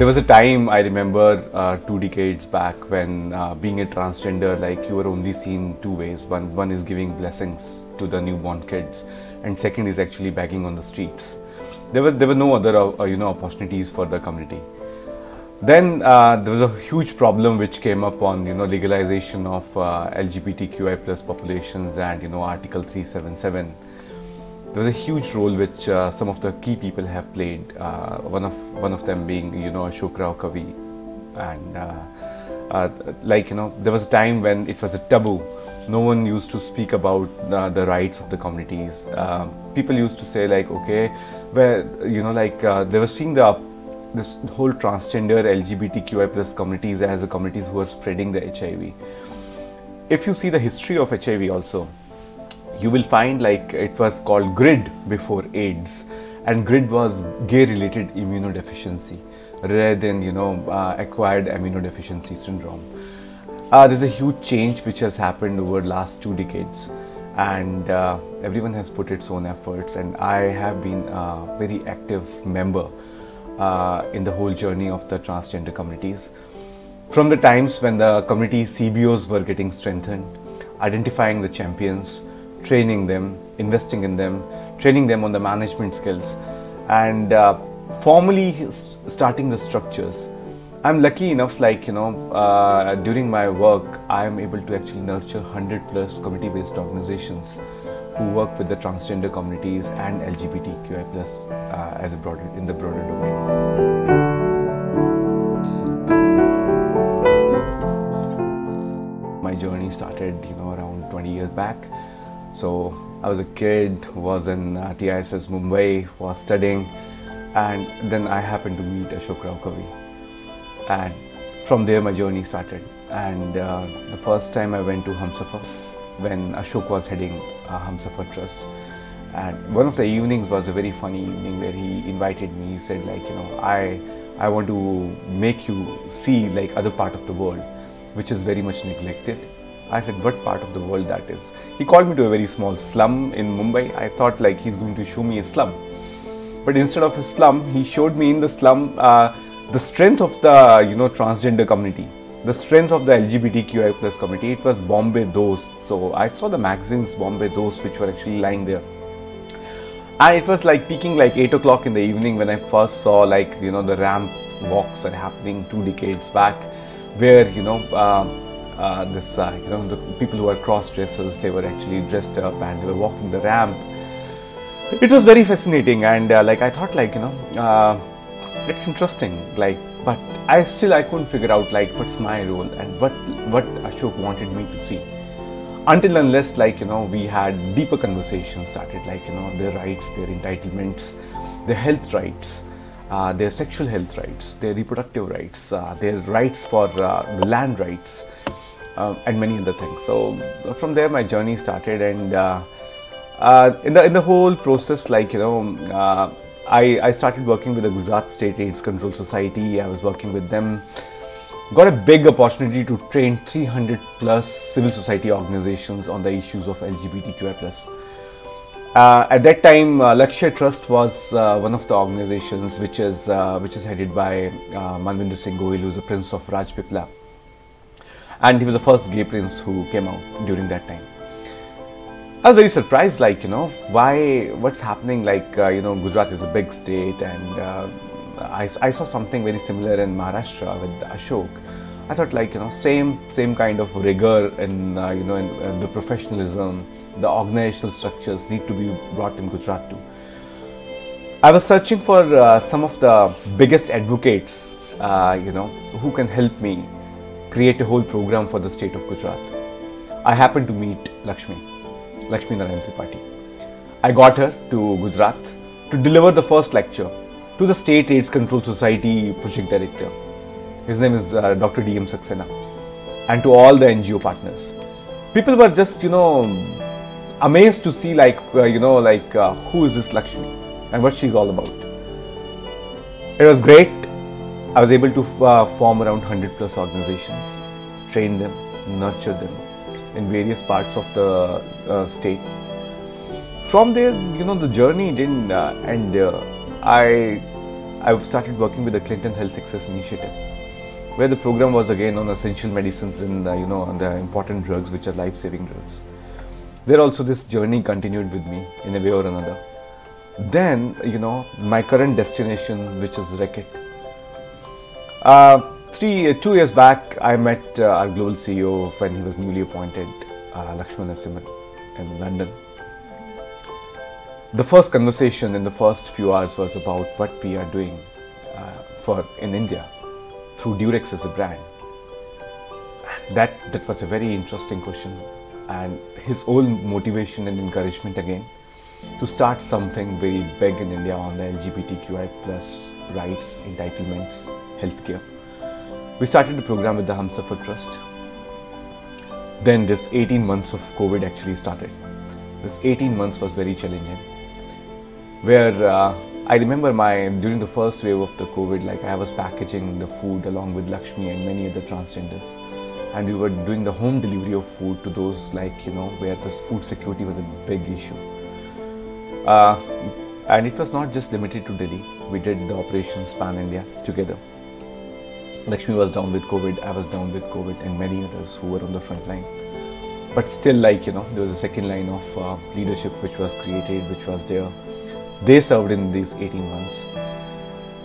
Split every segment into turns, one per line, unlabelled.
was a time I remember 2 decades back when being a transgender, like you were only seen two ways. One is giving blessings to the newborn kids, and second is actually begging on the streets. There were no other opportunities for the community. Then there was a huge problem which came up on legalization of LGBTQI plus populations and Article 377. There was a huge role which some of the key people have played. One of them being Ashok Rao Kavi, and there was a time when it was a taboo. No one used to speak about the rights of the communities. People used to say like, okay, where they were seeing this whole transgender LGBTQI plus communities as the communities who are spreading the HIV. If you see the history of HIV also, you will find like it was called GRID before AIDS, and GRID was gay-related immunodeficiency rather than acquired immunodeficiency syndrome. There's a huge change which has happened over the last 2 decades, and everyone has put its own efforts, and I have been a very active member in the whole journey of the transgender communities. From the times when the community CBOs were getting strengthened, identifying the champions, training them, investing in them, training them on the management skills, and formally starting the structures. I'm lucky enough, during my work, I am able to actually nurture 100+ community-based organizations who work with the transgender communities and LGBTQI plus in the broader domain. My journey started, around 20 years back. So I was a kid who was in TISS Mumbai, was studying, and then I happened to meet Ashok Rao Kavi, and from there my journey started. And the first time I went to Humsafar, when Ashok was heading Humsafar Trust, and one of the evenings was a very funny evening where he invited me. He said like, I want to make you see like other part of the world which is very much neglected. I said, what part of the world that is? He called me to a very small slum in Mumbai. I thought like he's going to show me a slum, but instead of a slum, he showed me in the slum the strength of the transgender community, the strength of the LGBTQI plus community. It was Bombay Dost. So I saw the magazines Bombay Dost which were actually lying there, and it was like peaking like 8 o'clock in the evening when I first saw like the ramp walks are happening 2 decades back, where the people who are cross-dressers, they were actually dressed up and they were walking the ramp. It was very fascinating, and I thought like it's interesting, but I couldn't figure out like what's my role and what Ashok wanted me to see, until unless we had deeper conversations started, their rights, their entitlements, their health rights, their sexual health rights, their reproductive rights, their rights for the land rights, and many other things. So from there my journey started, and in the whole process, I started working with the Gujarat State AIDS Control Society. I was working with them, got a big opportunity to train 300+ civil society organizations on the issues of LGBTQI+. At that time, Lakshya Trust was one of the organizations which is headed by Manvinder Singh Goyal, who is the Prince of Rajpipla, and he was the first gay prince who came out during that time. I was very surprised, what's happening, Gujarat is a big state, and I saw something very similar in Maharashtra with Ashok. I thought same kind of rigor and in the professionalism, the organizational structures need to be brought in Gujarat too. I was searching for some of the biggest advocates, who can help me create a whole program for the state of Gujarat. I happened to meet Lakshmi Narayan Tripathi. I got her to Gujarat to deliver the first lecture to the State AIDS Control Society project director. His name is Dr. D.M. Saxena, and to all the NGO partners. People were just, amazed to see who is this Lakshmi and what she's all about. It was great. I was able to form around 100+ organizations, train them, nurture them in various parts of the state. From there, the journey didn't end there. I I started working with the Clinton Health Access Initiative, where the program was again on essential medicines and on the important drugs which are life-saving drugs. There also this journey continued with me in a way or another. Then my current destination, which is Reckitt. 2 years back, I met our global CEO when he was newly appointed, Lakshman in London. The first conversation in the first few hours was about what we are doing in India through Durex as a brand. That was a very interesting question, and his own motivation and encouragement again to start something very big in India on the LGBTQI plus rights, entitlements, healthcare. We started the program with the Humsafar Trust. Then this 18 months of COVID actually started. This 18 months was very challenging, where I remember during the first wave of the COVID, I was packaging the food along with Lakshmi and many other transgenders, and we were doing the home delivery of food to those where this food security was a big issue. And it was not just limited to Delhi. We did the operations pan-India together. Lakshmi was down with COVID, I was down with COVID, and many others who were on the front line. But still, there was a second line of leadership which was created, which was there. They served in these 18 months.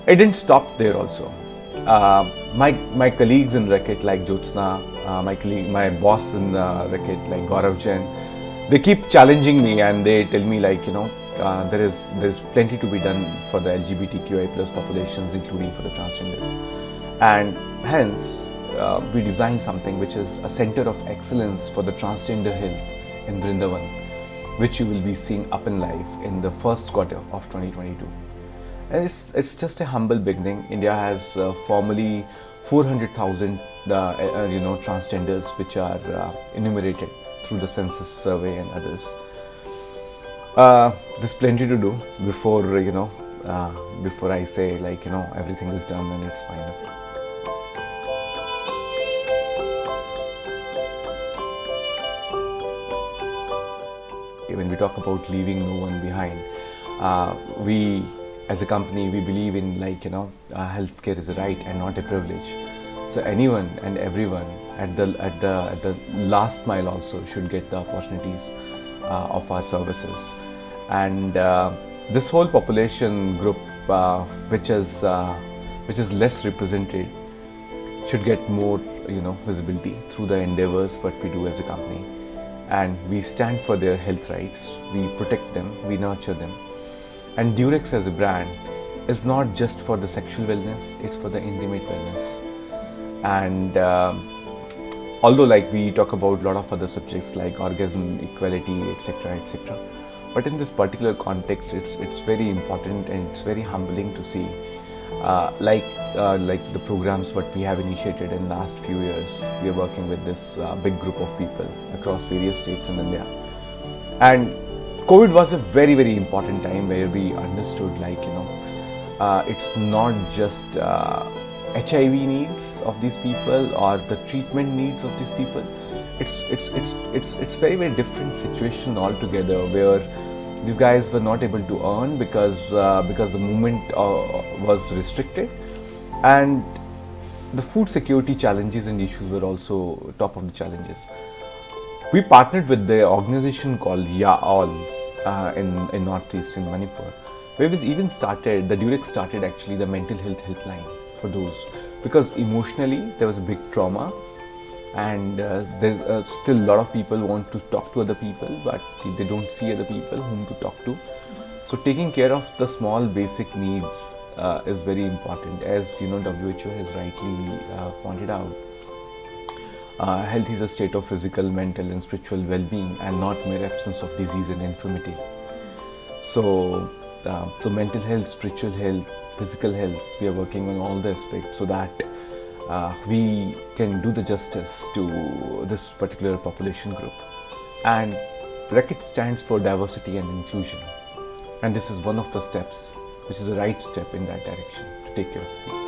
It didn't stop there also. My colleagues in Reckitt, like Jyotsna, my boss in Reckitt, like Gaurav Jain, they keep challenging me and they tell me there's plenty to be done for the LGBTQI plus populations, including for the transgenders. And hence, we designed something which is a center of excellence for the transgender health in Vrindavan, which you will be seeing up and live in the first quarter of 2022. And it's just a humble beginning. India has formally 400,000 transgenders which are enumerated through the census survey and others. There's plenty to do before before I say everything is done and it's fine. When we talk about leaving no one behind, we as a company, we believe in healthcare is a right and not a privilege. So anyone and everyone at the last mile also should get the opportunities of our services. And this whole population group, which is less represented, should get more visibility through the endeavors what we do as a company. And we stand for their health rights, we protect them, we nurture them. And Durex as a brand is not just for the sexual wellness, it's for the intimate wellness. And although we talk about a lot of other subjects like orgasm, equality, etc., etc., but in this particular context, it's very important and it's very humbling to see the programs what we have initiated in the last few years. We are working with this big group of people across various states in India. And COVID was a very, very important time where we understood it's not just HIV needs of these people or the treatment needs of these people. It's very, very different situation altogether, where these guys were not able to earn because the movement was restricted, and the food security challenges and issues were also top of the challenges. We partnered with the organization called Ya All in Northeast in Manipur, where the Durex started actually the mental health helpline for those, because emotionally there was a big trauma, and there's still a lot of people want to talk to other people, but they don't see other people whom to talk to. So taking care of the small basic needs is very important. As WHO has rightly pointed out, health is a state of physical, mental and spiritual well-being, and not mere absence of disease and infirmity. So mental health, spiritual health, physical health, we are working on all the aspects so that we can do the justice to this particular population group. And Reckitt stands for diversity and inclusion, and this is one of the steps, which is the right step in that direction to take care of people.